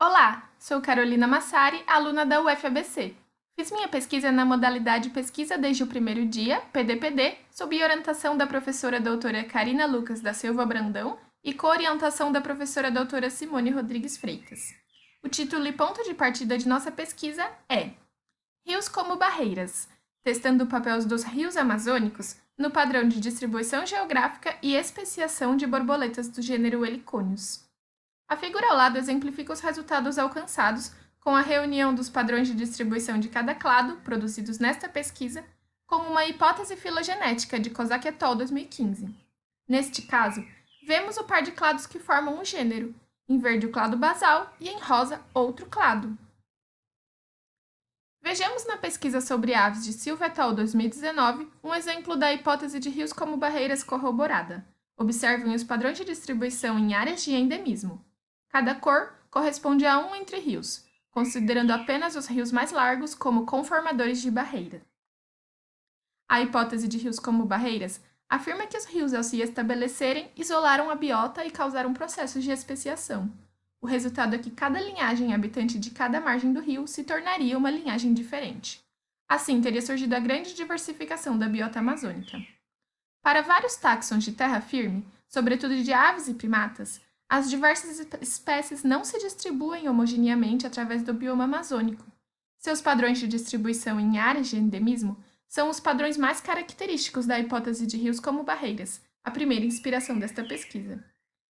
Olá, sou Carolina Massari, aluna da UFABC. Fiz minha pesquisa na modalidade Pesquisa desde o Primeiro Dia, PDPD, sob orientação da professora doutora Karina Lucas da Silva Brandão e co-orientação da professora doutora Simone Rodrigues Freitas. O título e ponto de partida de nossa pesquisa é Rios como barreiras, testando o papel dos rios amazônicos no padrão de distribuição geográfica e especiação de borboletas do gênero Heliconius. A figura ao lado exemplifica os resultados alcançados com a reunião dos padrões de distribuição de cada clado, produzidos nesta pesquisa, com uma hipótese filogenética de Kozak et al. 2015. Neste caso, vemos o par de clados que formam o gênero, em verde o clado basal e em rosa outro clado. Vejamos na pesquisa sobre aves de Silva et al. 2019 um exemplo da hipótese de rios como barreiras corroborada. Observem os padrões de distribuição em áreas de endemismo. Cada cor corresponde a um entre rios, considerando apenas os rios mais largos como conformadores de barreira. A hipótese de rios como barreiras afirma que os rios, ao se estabelecerem, isolaram a biota e causaram processos de especiação. O resultado é que cada linhagem habitante de cada margem do rio se tornaria uma linhagem diferente. Assim, teria surgido a grande diversificação da biota amazônica. Para vários táxons de terra firme, sobretudo de aves e primatas, as diversas espécies não se distribuem homogeneamente através do bioma amazônico. Seus padrões de distribuição em áreas de endemismo são os padrões mais característicos da hipótese de rios como barreiras, a primeira inspiração desta pesquisa.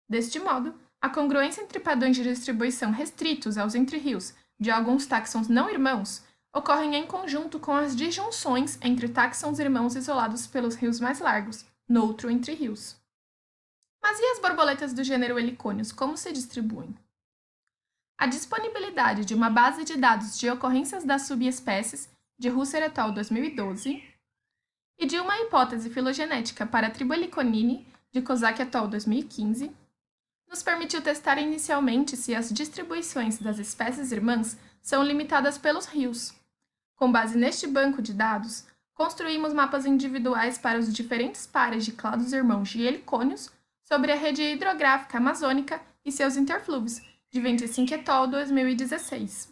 Deste modo, a congruência entre padrões de distribuição restritos aos entre-rios de alguns táxons não irmãos ocorrem em conjunto com as disjunções entre táxons irmãos isolados pelos rios mais largos, noutro entre-rios. Mas e as borboletas do gênero Heliconius, como se distribuem? A disponibilidade de uma base de dados de ocorrências das subespécies de Husser et al. 2012 e de uma hipótese filogenética para a tribo Heliconini de Kozak et al. 2015 nos permitiu testar inicialmente se as distribuições das espécies irmãs são limitadas pelos rios. Com base neste banco de dados, construímos mapas individuais para os diferentes pares de clados irmãos de Heliconius sobre a rede hidrográfica amazônica e seus interflúvios, de 25 et al. 2016.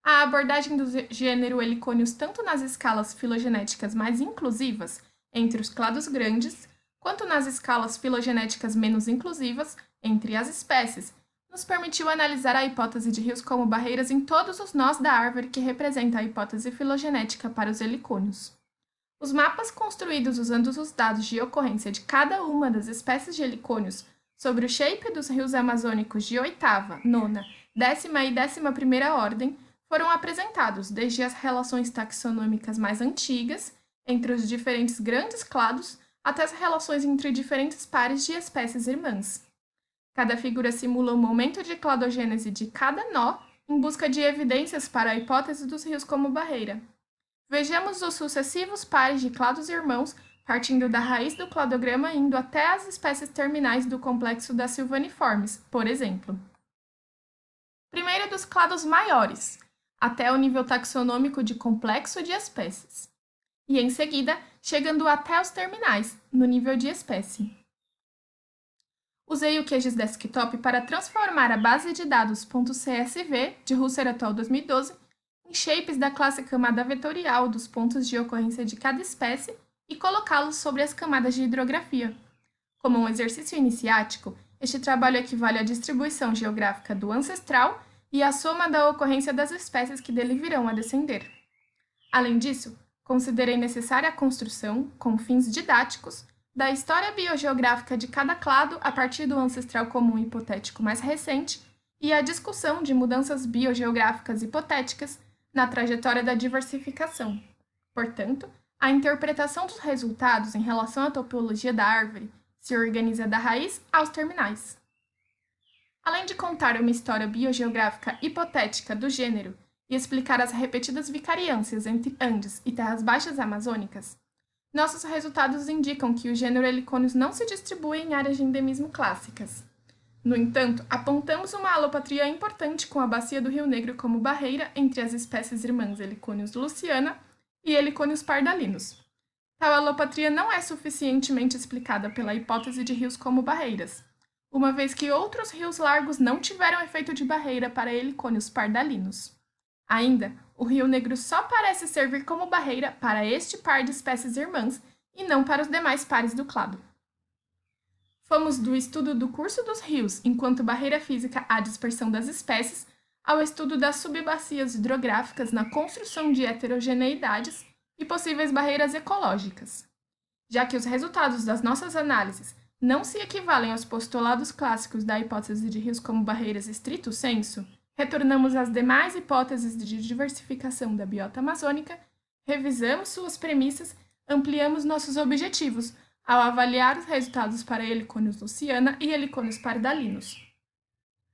A abordagem do gênero Heliconius tanto nas escalas filogenéticas mais inclusivas, entre os clados grandes, quanto nas escalas filogenéticas menos inclusivas, entre as espécies, nos permitiu analisar a hipótese de rios como barreiras em todos os nós da árvore que representa a hipótese filogenética para os helicônios. Os mapas construídos usando os dados de ocorrência de cada uma das espécies de helicônios sobre o shape dos rios amazônicos de oitava, nona, 10ª e 11ª ordem foram apresentados desde as relações taxonômicas mais antigas entre os diferentes grandes clados até as relações entre diferentes pares de espécies irmãs. Cada figura simula o momento de cladogênese de cada nó em busca de evidências para a hipótese dos rios como barreira. Vejamos os sucessivos pares de clados irmãos partindo da raiz do cladograma indo até as espécies terminais do complexo das silvaniformes, por exemplo. Primeiro dos clados maiores, até o nível taxonômico de complexo de espécies. E em seguida, chegando até os terminais, no nível de espécie. Usei o QGIS Desktop para transformar a base de dados .csv de Husser et al. 2012 em shapes da classe camada vetorial dos pontos de ocorrência de cada espécie e colocá-los sobre as camadas de hidrografia. Como um exercício iniciático, este trabalho equivale à distribuição geográfica do ancestral e à soma da ocorrência das espécies que dele virão a descender. Além disso, considerei necessária a construção, com fins didáticos, da história biogeográfica de cada clado a partir do ancestral comum hipotético mais recente e a discussão de mudanças biogeográficas hipotéticas na trajetória da diversificação. Portanto, a interpretação dos resultados em relação à topologia da árvore se organiza da raiz aos terminais. Além de contar uma história biogeográfica hipotética do gênero e explicar as repetidas vicariâncias entre Andes e terras baixas amazônicas, nossos resultados indicam que o gênero Heliconius não se distribui em áreas de endemismo clássicas. No entanto, apontamos uma alopatria importante com a bacia do Rio Negro como barreira entre as espécies irmãs Heliconius luciana e Heliconius pardalinus. Tal alopatria não é suficientemente explicada pela hipótese de rios como barreiras. uma vez que outros rios largos não tiveram efeito de barreira para helicônios pardalinos. Ainda, o Rio Negro só parece servir como barreira para este par de espécies irmãs e não para os demais pares do clado. Fomos do estudo do curso dos rios enquanto barreira física à dispersão das espécies, ao estudo das subbacias hidrográficas na construção de heterogeneidades e possíveis barreiras ecológicas. Já que os resultados das nossas análises não se equivalem aos postulados clássicos da hipótese de rios como barreiras estrito sensu, retornamos às demais hipóteses de diversificação da biota amazônica, revisamos suas premissas, ampliamos nossos objetivos ao avaliar os resultados para helicônios luciana e helicônios pardalinos.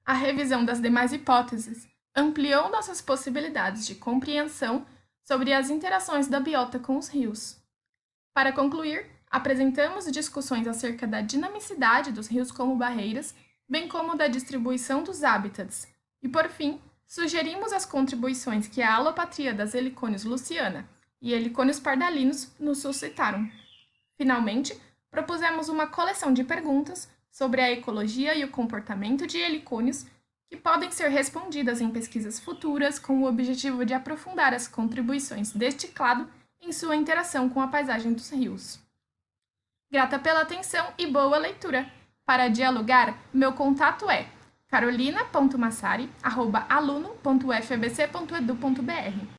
A revisão das demais hipóteses ampliou nossas possibilidades de compreensão sobre as interações da biota com os rios. Para concluir, apresentamos discussões acerca da dinamicidade dos rios como barreiras, bem como da distribuição dos hábitats, e, por fim, sugerimos as contribuições que a alopatria das helicônios luciana e helicônios pardalinos nos suscitaram. Finalmente, propusemos uma coleção de perguntas sobre a ecologia e o comportamento de helicônios que podem ser respondidas em pesquisas futuras com o objetivo de aprofundar as contribuições deste clado em sua interação com a paisagem dos rios. Grata pela atenção e boa leitura! Para dialogar, meu contato é carolina.massari@aluno.ufabc.edu.br.